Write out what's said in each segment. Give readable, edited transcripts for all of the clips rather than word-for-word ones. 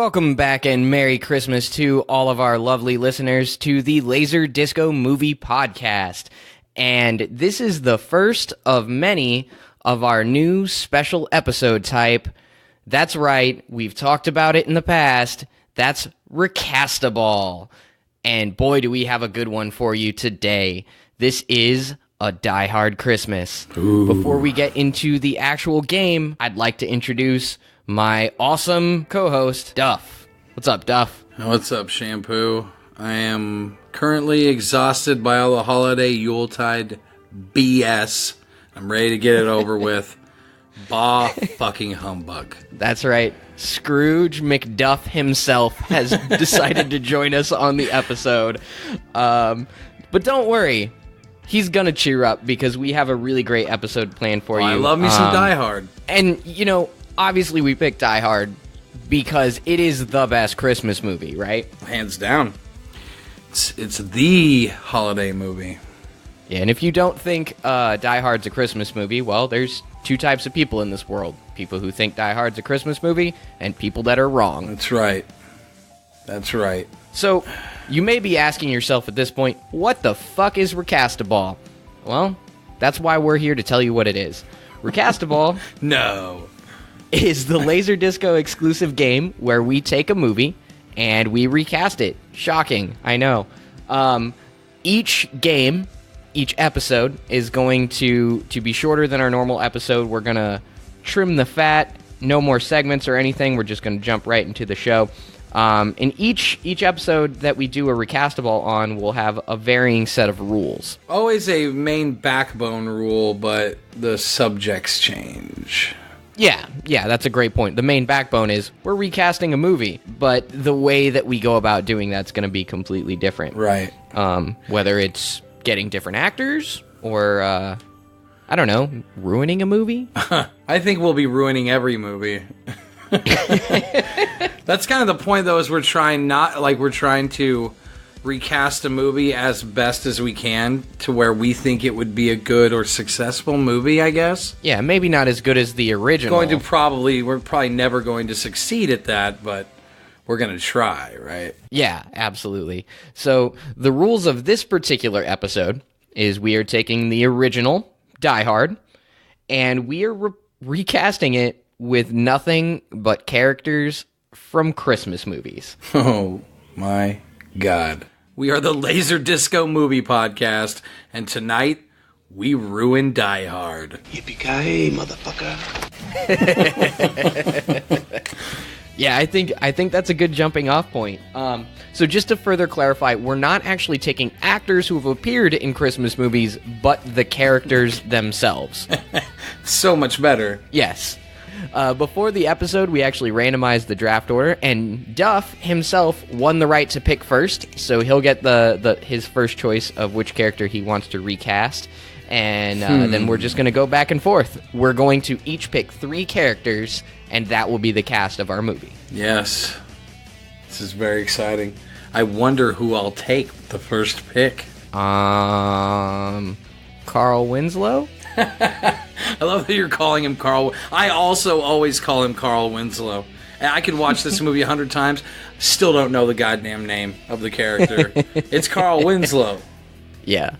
Welcome back and Merry Christmas to all of our lovely listeners to the Laser Disco Movie Podcast. And this is the first of many of our new special episode type. That's right, we've talked about it in the past. That's Recastaball. And boy, do we have a good one for you today. This is a Die Hard Christmas. Ooh. Before we get into the actual game, I'd like to introduce my awesome co-host, Duff. What's up, Duff? What's up, Shampoo? I am currently exhausted by all the holiday Yuletide BS. I'm ready to get it over with. Bah fucking humbug. That's right. Scrooge McDuff himself has decided to join us on the episode. But don't worry. He's gonna cheer up because we have a really great episode planned for you. I love me some Die Hard. And, you know, obviously we picked Die Hard because it is the best Christmas movie, right? Hands down. It's the holiday movie. Yeah, and if you don't think Die Hard's a Christmas movie, well, there's two types of people in this world. People who think Die Hard's a Christmas movie, and people that are wrong. That's right. That's right. So, you may be asking yourself at this point, what the fuck is Recastaball? Well, that's why we're here to tell you what it is. Recastaball No. is the Laser Disco exclusive game where we take a movie and we recast it. Shocking, I know. Each episode is going to be shorter than our normal episode. We're going to trim the fat, no more segments or anything. We're just going to jump right into the show. In each episode that we do a Recastaball on, we'll have a varying set of rules. Always a main backbone rule, but the subjects change. Yeah, that's a great point. The main backbone is we're recasting a movie, but the way that we go about doing that's going to be completely different. Right. Whether it's getting different actors or, I don't know, ruining a movie? I think we'll be ruining every movie. That's kind of the point, though, is we're trying to recast a movie as best as we can to where we think it would be a good or successful movie, I guess. Yeah, maybe not as good as the original. We're probably never going to succeed at that, but we're going to try, right? Yeah, absolutely. So the rules of this particular episode is we are taking the original Die Hard and we are recasting it with nothing but characters from Christmas movies. Oh my God. We are the Laser Disco Movie Podcast, and tonight we ruin Die Hard. Yippee-ki-yay, motherfucker. Yeah, I think that's a good jumping off point. So just to further clarify, we're not actually taking actors who have appeared in Christmas movies, but the characters themselves. So much better. Yes. Before the episode, we actually randomized the draft order, and Duff himself won the right to pick first, so he'll get his first choice of which character he wants to recast, and then we're just going to go back and forth. We're going to each pick 3 characters, and that will be the cast of our movie. Yes. This is very exciting. I wonder who I'll take the first pick. Carl Winslow? I love that you're calling him Carl. I also always call him Carl Winslow. And I could watch this movie 100 times, still don't know the goddamn name of the character. It's Carl Winslow. Yeah.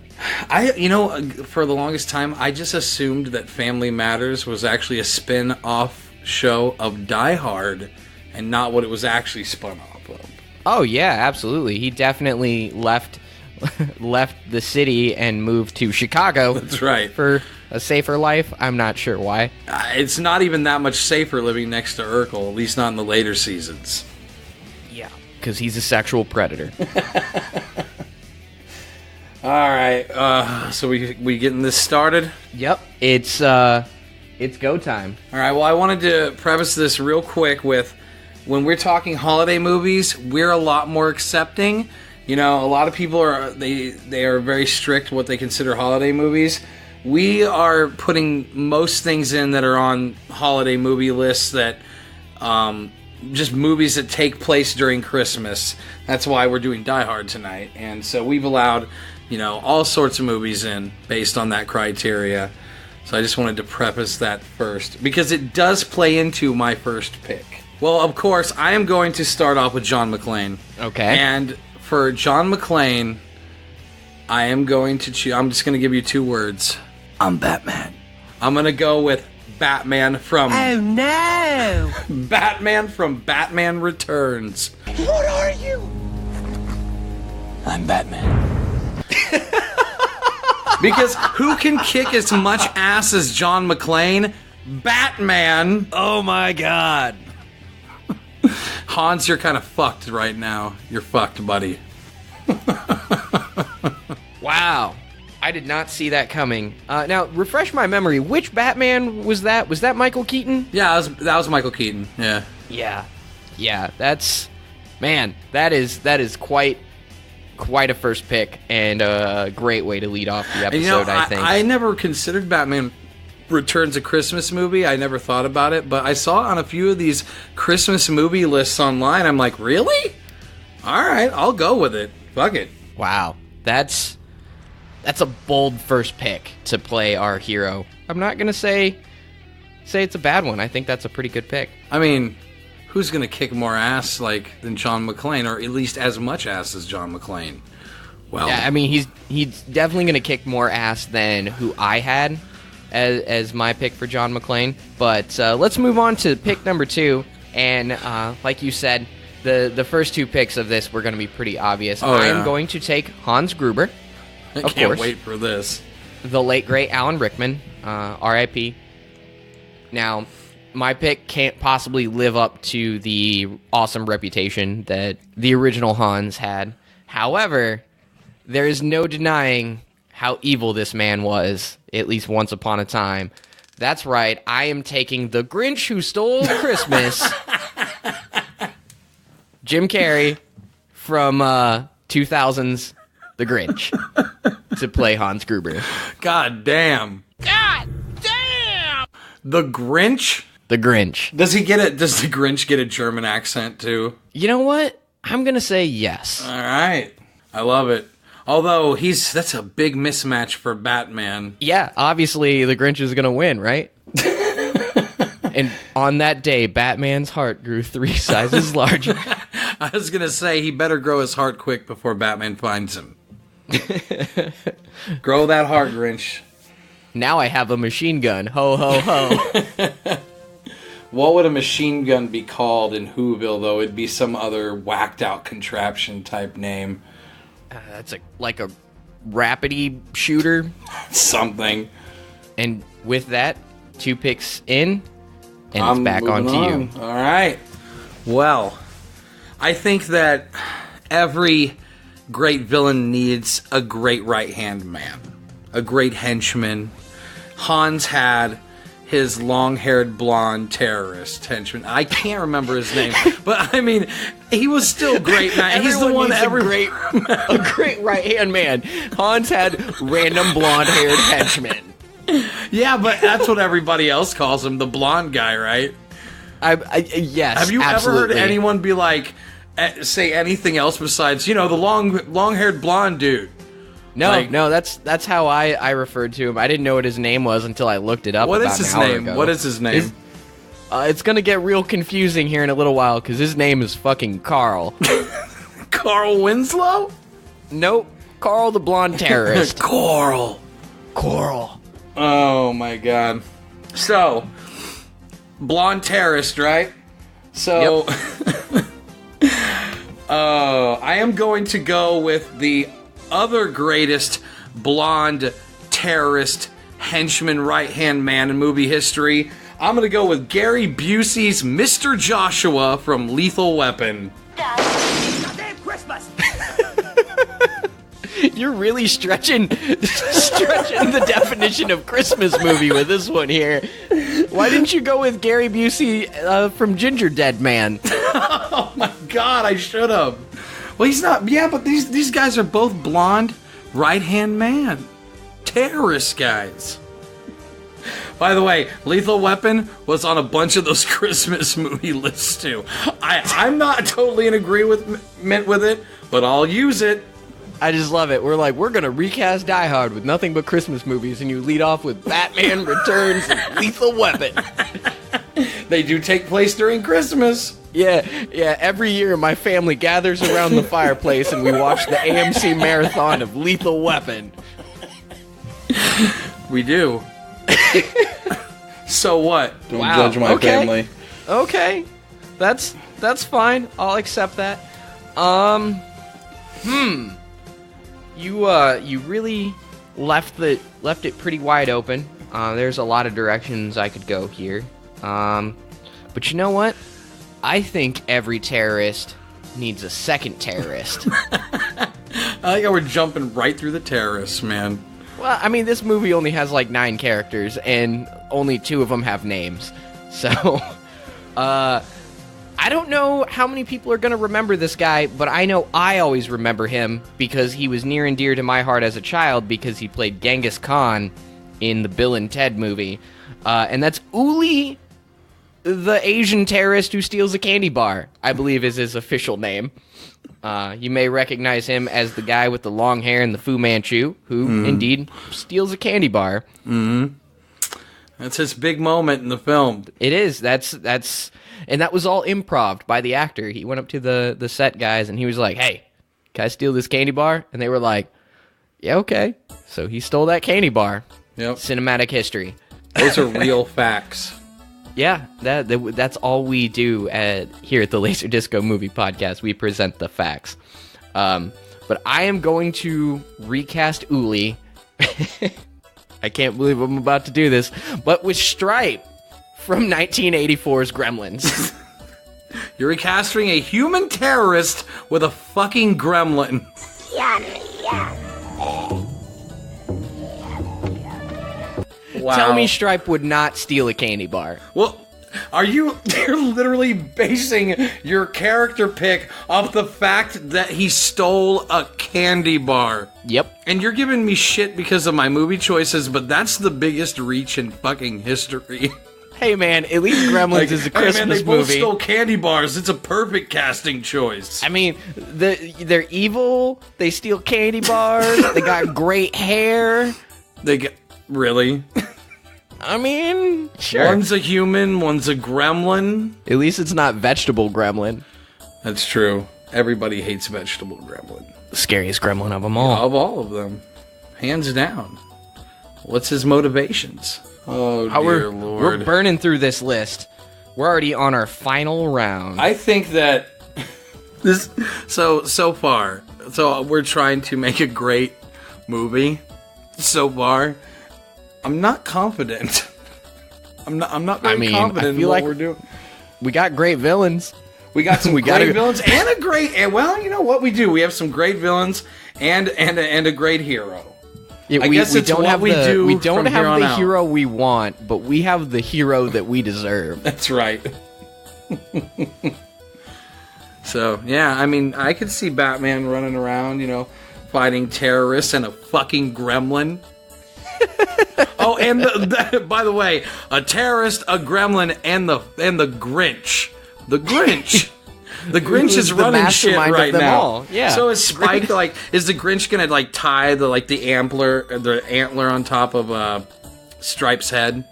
For the longest time, I just assumed that Family Matters was actually a spin-off show of Die Hard and not what it was actually spun off of. Oh, yeah, absolutely. He definitely left the city and moved to Chicago. That's right. For a safer life. I'm not sure why. It's not even that much safer living next to Urkel, at least not in the later seasons. Yeah, because he's a sexual predator. All right, so we getting this started? Yep, it's go time. All right, well, I wanted to preface this real quick with, when we're talking holiday movies, we're a lot more accepting. You know, a lot of people are very strict what they consider holiday movies. We are putting most things in that are on holiday movie lists that just movies that take place during Christmas. That's why we're doing Die Hard tonight. And so we've allowed, all sorts of movies in based on that criteria. So I just wanted to preface that first because it does play into my first pick. Well, of course, I am going to start off with John McClane. Okay. And for John McClane, I am going to choose... I'm just going to give you 2 words. I'm Batman. I'm going to go with Batman from... Oh, no! Batman from Batman Returns. What are you? I'm Batman. Because who can kick as much ass as John McClane? Batman. Oh, my God. Hans, you're kind of fucked right now. You're fucked, buddy. Wow. I did not see that coming. Now, refresh my memory. Which Batman was that? Was that Michael Keaton? Yeah, that was Michael Keaton. Yeah. Yeah, that's... Man, that is quite a first pick and a great way to lead off the episode, I think. I never considered Batman Returns a Christmas movie. I never thought about it, but I saw it on a few of these Christmas movie lists online. I'm like, really? All right, I'll go with it. Fuck it. Wow. That's a bold first pick to play our hero. I'm not going to say it's a bad one. I think that's a pretty good pick. I mean, who's going to kick more ass than John McClane, or at least as much ass as John McClane? Well, Yeah, I mean, he's definitely going to kick more ass than who I had as my pick for John McClane. But let's move on to pick number 2. And like you said, the first 2 picks of this were going to be pretty obvious. I am going to take Hans Gruber. I Of can't course. wait for this. The late, great Alan Rickman, R.I.P. Now, my pick can't possibly live up to the awesome reputation that the original Hans had. However, there is no denying how evil this man was, at least once upon a time. That's right, I am taking the Grinch who stole Christmas, Jim Carrey, from 2000's The Grinch, to play Hans Gruber. God damn. God damn! The Grinch? The Grinch. Does the Grinch get a German accent too? You know what? I'm going to say yes. All right. I love it. Although that's a big mismatch for Batman. Yeah, obviously the Grinch is going to win, right? And on that day, Batman's heart grew 3 sizes larger. I was going to say he better grow his heart quick before Batman finds him. Grow that heart, Grinch. Now I have a machine gun. Ho, ho, ho. What would a machine gun be called in Whoville, though? It'd be some other whacked out contraption type name. That's like a rapidy shooter. Something. And with that, 2 picks in, and it's back on to you. All right. Well, I think that every great villain needs a great right-hand man, a great henchman. Hans had his long-haired blonde terrorist henchman. I can't remember his name, but I mean, he was still great, man. He's the one a great right-hand man. Hans had random blonde-haired henchmen. Yeah, but that's what everybody else calls him, the blonde guy, right? Yes, Have you absolutely. ever heard anyone be like, say anything else besides, the long-haired blonde dude? No, that's how I referred to him. I didn't know what his name was until I looked it up. What about is his an hour name? ago. What is his name? It's gonna get real confusing here in a little while because his name is fucking Carl. Carl Winslow? Nope, Carl the blonde terrorist. Coral. Oh my god. So, blonde terrorist, right? So, I am going to go with the other greatest blonde terrorist henchman right-hand man in movie history. I'm going to go with Gary Busey's Mr. Joshua from Lethal Weapon. Goddamn Christmas! You're really stretching the definition of Christmas movie with this one here. Why didn't you go with Gary Busey from Ginger Dead Man? Oh my god, I should have. Well, he's not. Yeah, but these guys are both blonde, right-hand man. Terrorist guys. By the way, Lethal Weapon was on a bunch of those Christmas movie lists too. I'm not totally in agreement with it, but I'll use it. I just love it. We're gonna recast Die Hard with nothing but Christmas movies, and you lead off with Batman Returns and Lethal Weapon. They do take place during Christmas. Yeah, every year my family gathers around the fireplace and we watch the AMC marathon of Lethal Weapon. We do. So what? Don't Wow. judge my family. Okay. That's fine. I'll accept that. You really left it pretty wide open. There's a lot of directions I could go here. But you know what? I think every terrorist needs a second terrorist. I like how we're jumping right through the terrorists, man. Well, I mean, this movie only has like 9 characters, and only 2 of them have names. So, I don't know how many people are going to remember this guy, but I know I always remember him because he was near and dear to my heart as a child because he played Genghis Khan in the Bill and Ted movie. And that's Uli, the Asian terrorist who steals a candy bar, I believe is his official name. You may recognize him as the guy with the long hair and the Fu Manchu, who indeed steals a candy bar. Mm-hmm. That's his big moment in the film. It is. And that was all improv by the actor. He went up to the set guys and he was like, "Hey, can I steal this candy bar?" And they were like, "Yeah, okay." So he stole that candy bar. Yep. Cinematic history. Those are real facts. Yeah, that's all we do here at the Laser Disco Movie Podcast. We present the facts. But I am going to recast Uli. I can't believe I'm about to do this, but with Stripe from 1984's Gremlins. You're recasting a human terrorist with a fucking gremlin. Wow. Tell me Stripe would not steal a candy bar. Well, you're literally basing your character pick off the fact that he stole a candy bar. Yep. And you're giving me shit because of my movie choices, but that's the biggest reach in fucking history. Hey man, at least Gremlins is a Christmas hey man, they both movie. stole candy bars. It's a perfect casting choice. I mean, they're evil. They steal candy bars. They got great hair. Really? I mean, sure. One's a human, one's a gremlin. At least it's not vegetable gremlin. That's true. Everybody hates vegetable gremlin. The scariest gremlin of them all. Of all of them. Hands down. What's his motivations? Oh, dear Lord. We're burning through this list. We're already on our final round. I think that so far, we're trying to make a great movie. So far, I'm not confident. I'm not very confident in what we're doing. We got great villains. We got some great villains and a great. And well, you know what we do? We have some great villains and a great hero. Yeah, I guess it's what we do. We don't from here have on the out. hero we want, but we have the hero that we deserve. That's right. So yeah, I mean, I could see Batman running around, fighting terrorists and a fucking gremlin. Oh, and by the way, a terrorist, a gremlin, and the Grinch. The Grinch. The Grinch is running shit right now. All. Yeah. So is Spike is the Grinch gonna tie the antler on top of Stripe's head?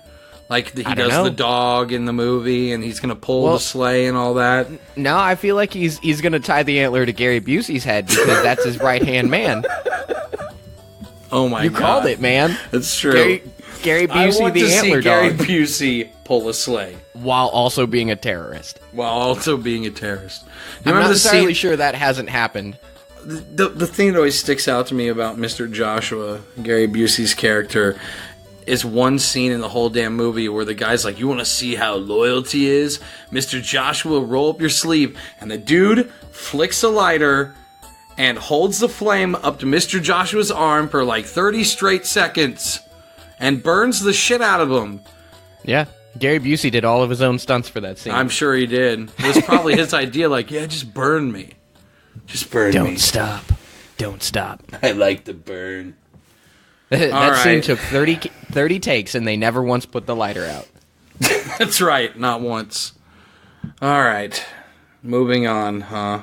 Like he does the dog in the movie, and he's gonna pull the sleigh and all that. No, I feel like he's gonna tie the antler to Gary Busey's head because that's his right hand man. Oh my god! You called it, man. That's true. Gary Busey, I want the to antler see Gary dog, Busey pull a sleigh while also being a terrorist. I'm not entirely sure that hasn't happened. The thing that always sticks out to me about Mr. Joshua, Gary Busey's character, is one scene in the whole damn movie where the guy's like, "You want to see how loyalty is? Mr. Joshua, roll up your sleeve." And the dude flicks a lighter and holds the flame up to Mr. Joshua's arm for like 30 straight seconds and burns the shit out of him. Yeah, Gary Busey did all of his own stunts for that scene. I'm sure he did. It was probably his idea, like, yeah, just burn me. Just burn me. Don't stop. I like to burn. That scene took 30 takes, and they never once put the lighter out. That's right, not once. All right, moving on, huh?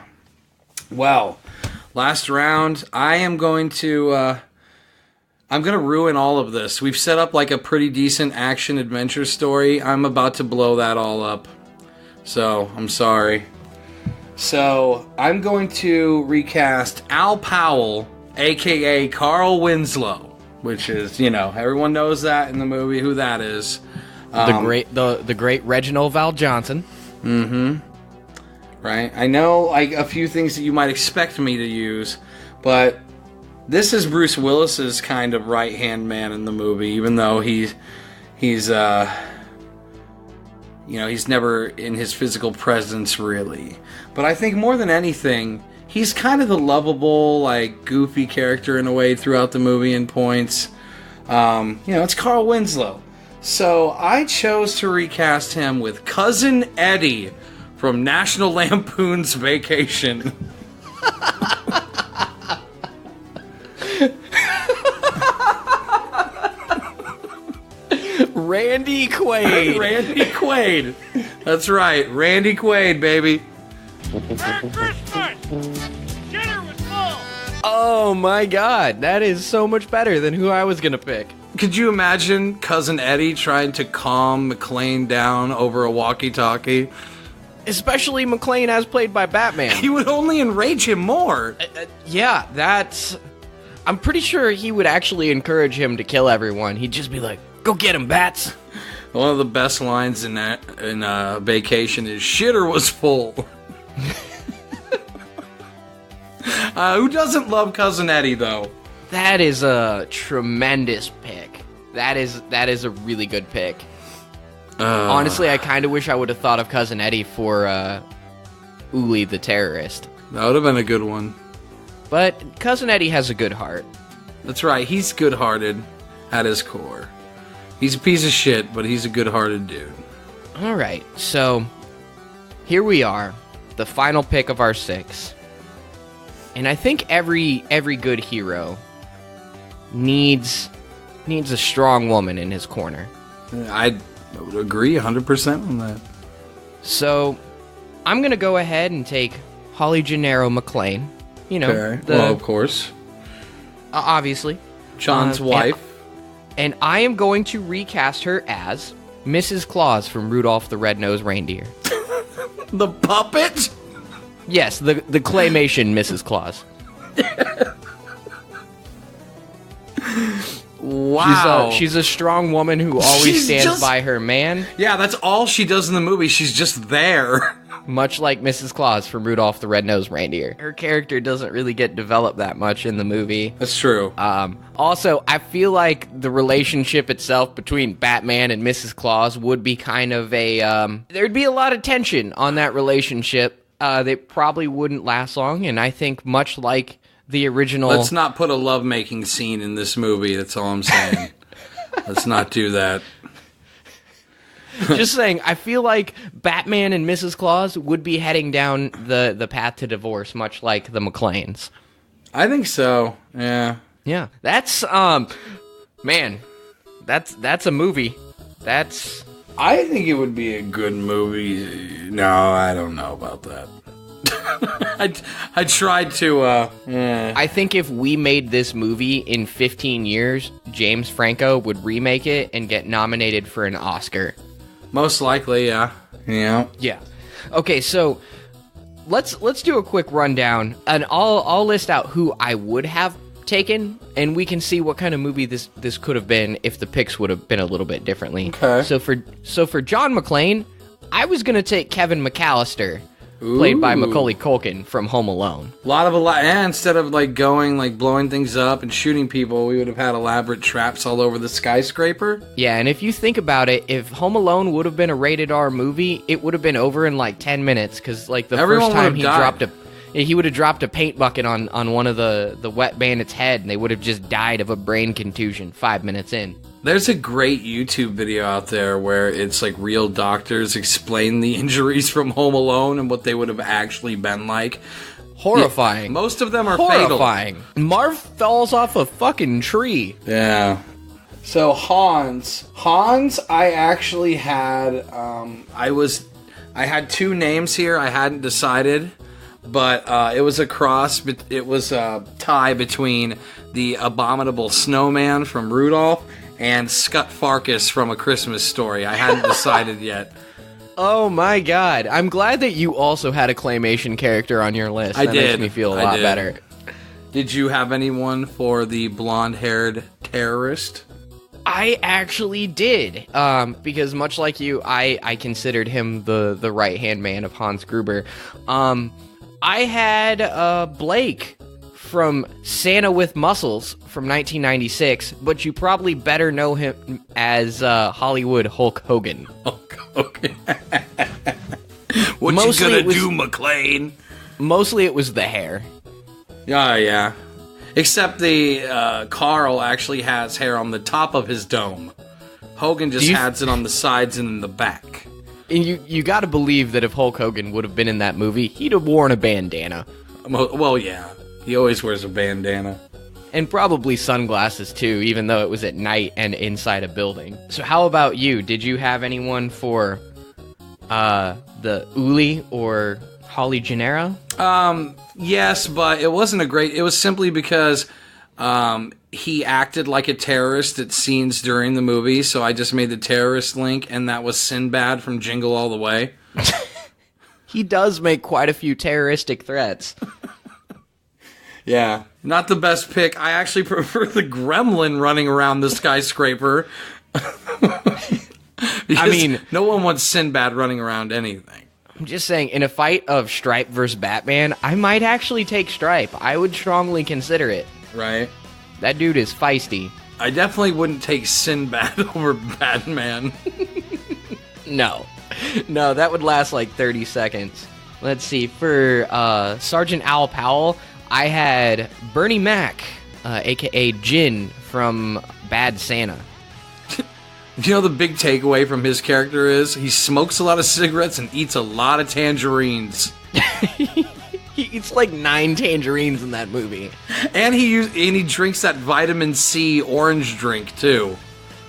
Well, last round, I'm going to I'm going to ruin all of this. We've set up like a pretty decent action adventure story. I'm about to blow that all up. So, I'm sorry. So, I'm going to recast Al Powell, aka Carl Winslow, which is, everyone knows that in the movie who that is. The great Reginald Val Johnson. Mm-hmm. Right? I know like a few things that you might expect me to use, but this is Bruce Willis's kind of right-hand man in the movie, even though he's never in his physical presence really. But I think more than anything, he's kind of the lovable, like goofy character in a way throughout the movie in points. It's Carl Winslow. So I chose to recast him with Cousin Eddie from National Lampoon's Vacation. Randy Quaid. Randy Quaid. That's right. Randy Quaid, baby. Merry Christmas! Dinner was full! Oh my god, that is so much better than who I was gonna pick. Could you imagine Cousin Eddie trying to calm McClane down over a walkie-talkie? Especially McClane as played by Batman. He would only enrage him more. Yeah, I'm pretty sure he would actually encourage him to kill everyone. He'd just be like, go get him, bats! One of the best lines in Vacation is, shitter was full. Who doesn't love Cousin Eddie, though? That is a tremendous pick. That is a really good pick. Honestly, I kind of wish I would have thought of Cousin Eddie for Uli the terrorist. That would have been a good one. But Cousin Eddie has a good heart. That's right, he's good-hearted at his core. He's a piece of shit, but he's a good-hearted dude. Alright, so here we are, the final pick of our 6. And I think every good hero needs a strong woman in his corner. I would agree 100% on that. So, I'm going to go ahead and take Holly Gennaro McClane. Well, of course. Obviously. John's wife. And I am going to recast her as Mrs. Claus from Rudolph the Red-Nosed Reindeer. The puppet? Yes, the claymation Mrs. Claus. Wow. She's a strong woman who always stands by her man. Yeah, that's all she does in the movie. She's just there. Much like Mrs. Claus from Rudolph the Red-Nosed Reindeer. Her character doesn't really get developed that much in the movie. That's true. Also, I feel like the relationship itself between Batman and Mrs. Claus would be kind of there'd be a lot of tension on that relationship. They probably wouldn't last long, and I think much like the original... Let's not put a lovemaking scene in this movie, that's all I'm saying. Let's not do that. Just saying, I feel like Batman and Mrs. Claus would be heading down the path to divorce, much like the McClanes. I think so, yeah. Yeah, that's, man, that's a movie. I think it would be a good movie. No, I don't know about that. I tried to, I think if we made this movie in 15 years, James Franco would remake it and get nominated for an Oscar. Most likely, yeah. Yeah. Yeah. Okay, so let's do a quick rundown, and I'll list out who I would have taken, and we can see what kind of movie this could have been if the picks would have been a little bit differently. Okay. So for John McClane, I was gonna take Kevin McAllister, played by Macaulay Culkin from Home Alone. Instead of blowing things up and shooting people, we would have had elaborate traps all over the skyscraper. Yeah, and if you think about it, if Home Alone would have been a rated R movie, it would have been over in 10 minutes, because Everyone first time he would have dropped a paint bucket on one of the wet bandits' head, and they would have just died of a brain contusion 5 minutes in. There's a great YouTube video out there where it's real doctors explain the injuries from Home Alone and what they would have actually been like. Horrifying. Yeah, most of them are Horrifying. fatal. Marv falls off a fucking tree. Yeah. So Hans, I actually had, I had 2 names here. I hadn't decided, but it was a cross. It was a tie between the abominable snowman from Rudolph and Scut Farkus from A Christmas Story. I hadn't decided yet. Oh my god. I'm glad that you also had a claymation character on your list. That makes me feel a lot better. Did you have anyone for the blonde-haired terrorist? I actually did. Because much like you, I considered him the right-hand man of Hans Gruber. I had Blake from Santa with Muscles from 1996, but you probably better know him as Hollywood Hulk Hogan. Hulk Hogan. What mostly you gonna do, McClane? Mostly it was the hair. Oh, yeah. Except the Carl actually has hair on the top of his dome. Hogan just has it on the sides and in the back. And you gotta believe that if Hulk Hogan would have been in that movie, he'd have worn a bandana. Well, yeah. He always wears a bandana. And probably sunglasses, too, even though it was at night and inside a building. So how about you? Did you have anyone for the Uli or Holly Gennaro? Yes, but it wasn't it was simply because he acted like a terrorist at scenes during the movie, so I just made the terrorist link, and that was Sinbad from Jingle All the Way. He does make quite a few terroristic threats. Yeah, not the best pick. I actually prefer the gremlin running around the skyscraper. I mean, no one wants Sinbad running around anything. I'm just saying, in a fight of Stripe versus Batman, I might actually take Stripe. I would strongly consider it. Right. That dude is feisty. I definitely wouldn't take Sinbad over Batman. No, that would last like 30 seconds. Let's see, for Sergeant Al Powell, I had Bernie Mac, a.k.a. Jin from Bad Santa. You know the big takeaway from his character is he smokes a lot of cigarettes and eats a lot of tangerines. He eats like 9 tangerines in that movie. And he drinks that vitamin C orange drink, too.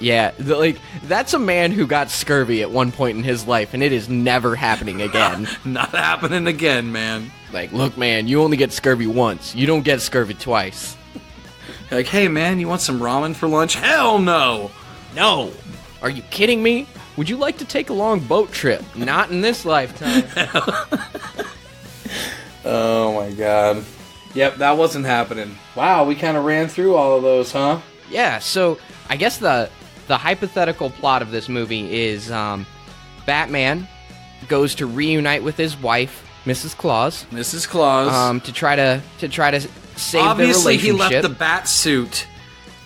Yeah, that's a man who got scurvy at one point in his life, and it is never happening again. Not happening again, man. Like, look, man, you only get scurvy once. You don't get scurvy twice. Like, hey, man, you want some ramen for lunch? Hell no! No! Are you kidding me? Would you like to take a long boat trip? Not in this lifetime. Oh, my God. Yep, that wasn't happening. Wow, we kind of ran through all of those, huh? Yeah, so I guess the hypothetical plot of this movie is Batman goes to reunite with his wife, Mrs. Claus. Mrs. Claus. To try to save Obviously, the relationship. he left the bat suit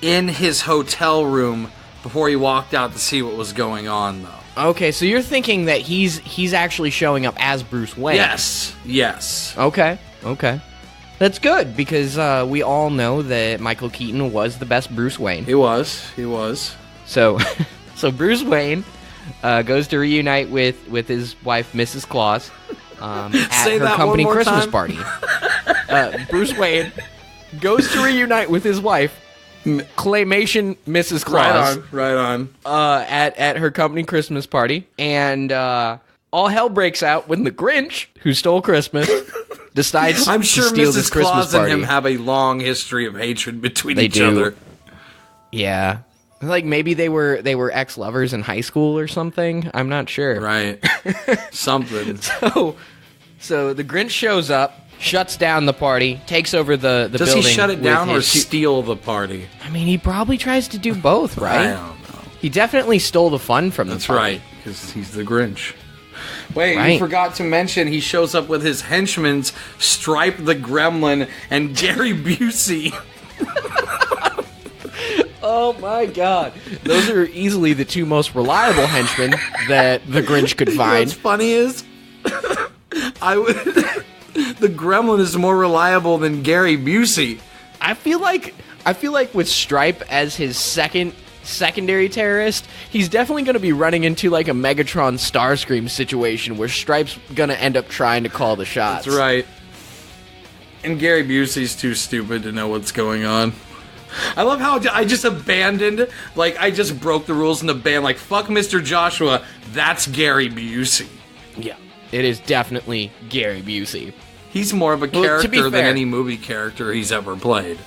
in his hotel room before he walked out to see what was going on, though. Okay, so you're thinking that he's actually showing up as Bruce Wayne. Yes. Okay. That's good, because we all know that Michael Keaton was the best Bruce Wayne. He was. So Bruce Wayne goes to reunite with his wife, Mrs. Claus, at her company Christmas party. Bruce Wayne goes to reunite with his wife, claymation Mrs. Claus. Right on. At her company Christmas party, and all hell breaks out when the Grinch, who stole Christmas, decides I'm sure to steal Mrs. this Christmas Claus party. and him have a long history of hatred between each other. Yeah. Like maybe they were ex-lovers in high school or something. I'm not sure. Right. Something. So the Grinch shows up, shuts down the party, takes over the building. Does he shut it down or steal the party? I mean, he probably tries to do both, right? I don't know. He definitely stole the fun from the party. That's right, because he's the Grinch. Wait, right. You forgot to mention he shows up with his henchmen, Stripe the Gremlin, and Gary Busey. Oh my god. Those are easily the 2 most reliable henchmen that the Grinch could find. What's funny is, the Gremlin is more reliable than Gary Busey. I feel like with Stripe as his secondary terrorist, he's definitely going to be running into like a Megatron Starscream situation where Stripe's going to end up trying to call the shots. That's right. And Gary Busey's too stupid to know what's going on. I love how I just abandoned, I just broke the rules in the band, fuck Mr. Joshua, that's Gary Busey. Yeah, it is definitely Gary Busey. He's more of a Well, to be character than fair- any movie character he's ever played.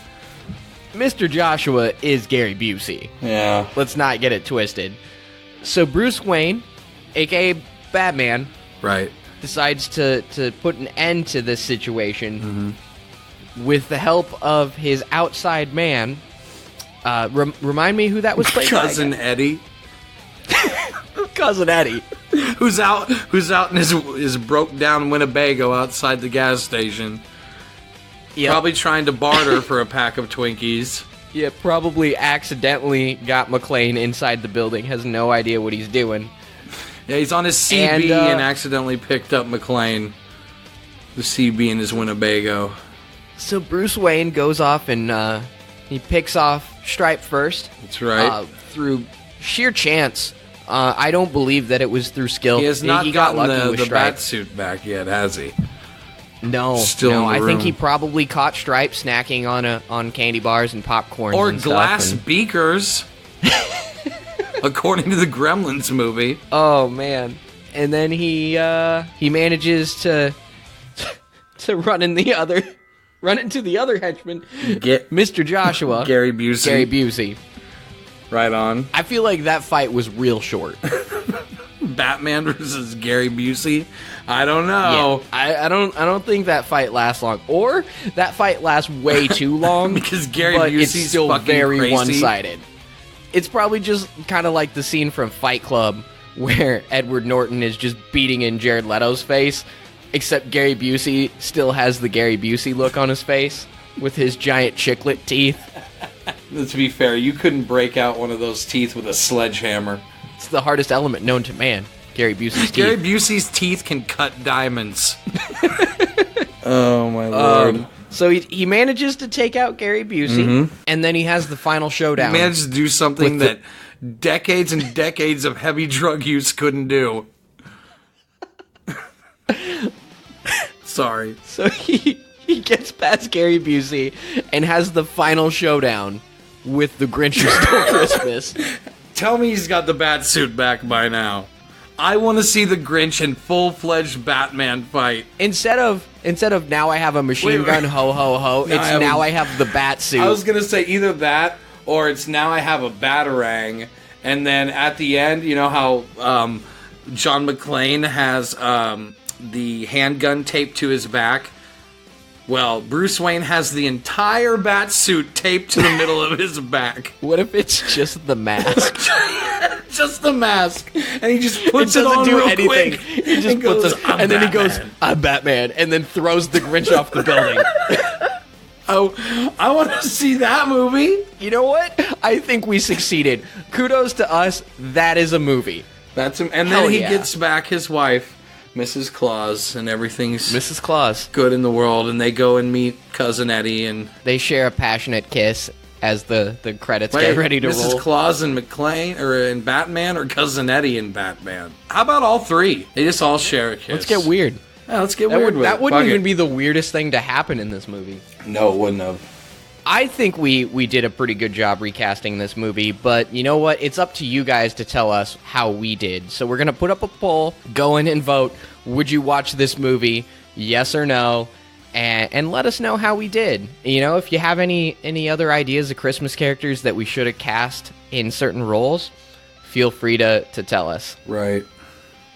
Mr. Joshua is Gary Busey. Yeah. Let's not get it twisted. So Bruce Wayne, a.k.a. Batman, Right. decides to put an end to this situation with the help of his outside man. Remind me who that was played Cousin Eddie. by? Cousin Eddie. Who's out in his broke down Winnebago outside the gas station. Yep. Probably trying to barter for a pack of Twinkies. Yeah, probably accidentally got McClane inside the building, has no idea what he's doing. Yeah, he's on his CB and accidentally picked up McClane. The CB in his Winnebago. So Bruce Wayne goes off and he picks off Stripe first. That's right. Through sheer chance. I don't believe that it was through skill. He has not got gotten lucky with the Stripe. bat suit back yet, has he? No, Still in the I think room. he probably caught Stripe snacking on candy bars and popcorn Or and glass stuff, and- beakers. According to the Gremlins movie. Oh man! And then he manages to run into the other henchman, Get Mr. Joshua, Gary Busey. Gary Busey. Right on. I feel like that fight was real short. Batman versus Gary Busey. I don't know. Yeah, I don't think that fight lasts long, or that fight lasts way too long Because Gary but Busey's it's still fucking very crazy. one-sided. It's probably just kind of like the scene from Fight Club where Edward Norton is just beating in Jared Leto's face, except Gary Busey still has the Gary Busey look on his face with his giant chiclet teeth. To be fair, you couldn't break out one of those teeth with a sledgehammer. It's the hardest element known to man, Gary Busey's Gary teeth. Busey's teeth can cut diamonds. Oh my lord. So he manages to take out Gary Busey, and then he has the final showdown. He managed to do something With that decades and decades of heavy drug use couldn't do. Sorry. So he gets past Gary Busey and has the final showdown with the Grinch Who Stole Christmas. Tell me he's got the bat suit back by now. I want to see the Grinch in full-fledged Batman fight. Instead of now I have a machine Wait, gun, ho ho ho, Now I have now a- I have the bat suit. I was going to say either that or it's now I have a Batarang. And then at the end, you know how John McClane has the handgun taped to his back? Well, Bruce Wayne has the entire bat suit taped to the middle of his back. What if it's just the mask? Just the mask. And he just puts It it, doesn't on do real anything. quick. He just and puts goes, it, "I'm and then he goes, Batman." "I'm Batman," and then throws the Grinch off the building. Oh, I want to see that movie. You know what? I think we succeeded. Kudos to us. That is a movie. And Hell then he yeah. gets back his wife, Mrs. Claus, and everything's Mrs. Claus. good in the world. And they go and meet Cousin Eddie and They share a passionate kiss as the credits get ready to Mrs. roll. Claus and McClane, or in Batman, or Cousin Eddie in Batman. How about all three? They just all share a kiss. Let's get weird. Yeah, let's get That, weird with that it. wouldn't Fuck even it. be the weirdest thing to happen in this movie. No, it wouldn't have. I think we did a pretty good job recasting this movie, but you know what? It's up to you guys to tell us how we did. So we're going to put up a poll, go in and vote. Would you watch this movie? Yes or no? And let us know how we did. You know, if you have any other ideas of Christmas characters that we should have cast in certain roles, feel free to tell us. Right.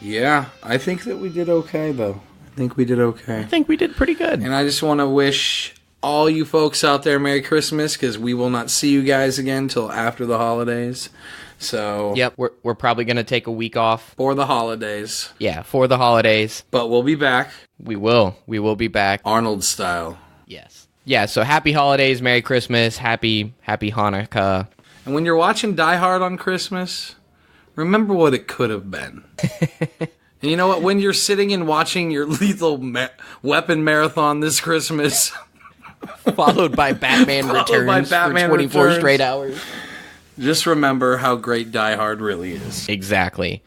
Yeah, I think that we did okay, though. I think we did okay. I think we did pretty good. And I just want to wish all you folks out there Merry Christmas, because we will not see you guys again till after the holidays. So, Yep, we're probably going to take a week off. for the holidays. Yeah, for the holidays. But we'll be back, We will be back. Arnold style. Yes. Yeah, so happy holidays, Merry Christmas, happy Hanukkah. And when you're watching Die Hard on Christmas, remember what it could have been. And you know what? When you're sitting and watching your Lethal Weapon marathon this Christmas, Followed by Batman Followed Returns by Batman for 24 Returns. straight hours. just remember how great Die Hard really is. Exactly.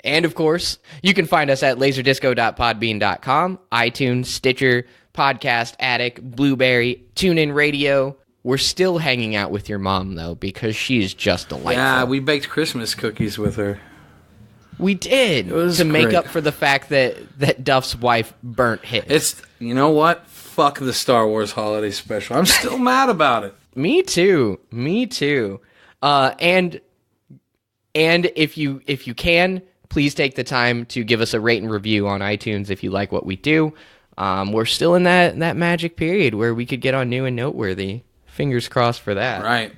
And of course, you can find us at laserdisco.podbean.com, iTunes, Stitcher, Podcast Addict, Blueberry, TuneIn Radio. We're still hanging out with your mom, though, because she's just delightful. Yeah, we baked Christmas cookies with her. We did, was to make great. up for the fact that Duff's wife burnt his. You know what? Fuck the Star Wars holiday special. I'm still mad about it. Me too. And if you can, please take the time to give us a rate and review on iTunes if you like what we do. We're still in that magic period where we could get on new and noteworthy. Fingers crossed for that. Right.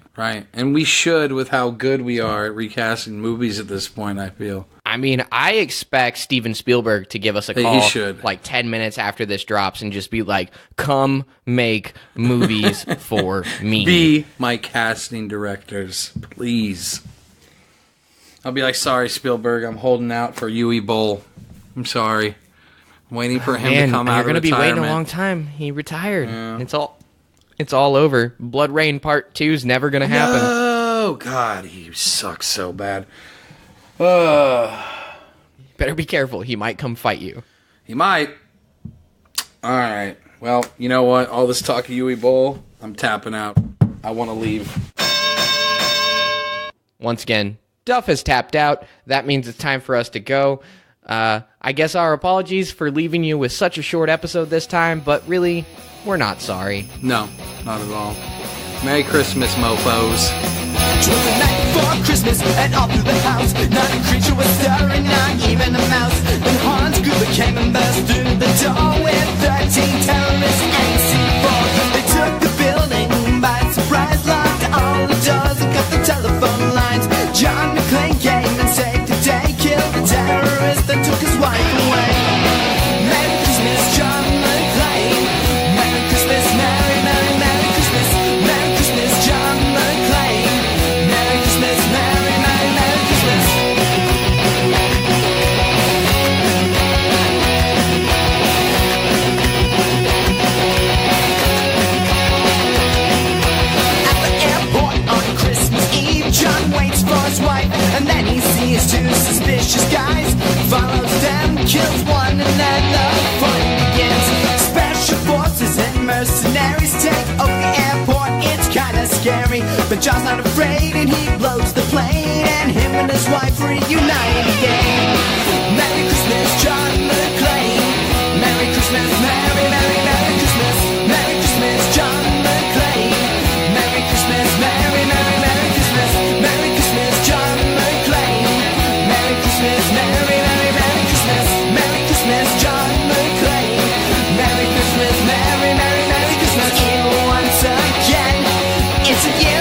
And we should, with how good we are at recasting movies at this point, I feel. I mean, I expect Steven Spielberg to give us a call He should. like 10 minutes after this drops and just be like, come make movies for me. Be my casting directors, please. I'll be like, sorry, Spielberg, I'm holding out for Yui Bowl. I'm sorry. I'm waiting for him to come out of retirement. You're going to be waiting a long time. He retired. Yeah. It's all over. Blood Rain Part 2 is never going to happen. Oh, God, he sucks so bad. Better be careful. He might come fight you. He might. All right. Well, you know what? All this talk of Yui Bowl, I'm tapping out. I want to leave. Once again, Duff has tapped out. That means it's time for us to go. I guess our apologies for leaving you with such a short episode this time, but really, we're not sorry. No, not at all. Merry Christmas, mofos. 'Twas the night before Christmas, and all through the house, not a creature was stirring, not even a mouse. Then Hans Gruber came and burst through the door with 13 terrorists and C4. They took the building by surprise, locked all the doors and cut the telephone lines. John McClane came and saved the day, killed the terrorist that took his wife away. Merry Christmas, John McClane. Merry Christmas, Merry, Merry, Merry Christmas. Merry Christmas, John McClane. Merry Christmas, Merry, Merry, Merry Christmas. At the airport on Christmas Eve, John waits for his wife, and then he sees two suspicious guys. Follows them, kills one, and then the fun begins. Special forces and mercenaries take over the airport. It's kinda scary, but John's not afraid, and he blows the plane, and him and his wife reunite again. Merry Christmas, John McClane. Merry Christmas, Merry, Merry, Merry Christmas. Merry Christmas, John McClane. Merry Christmas, Merry, Merry, Merry Christmas. Merry Christmas, John McClane. Merry Christmas, Merry, Merry, Merry Christmas. Merry Christmas, John McClane. Merry Christmas, Merry, Merry, Merry Christmas. And once again, it's a year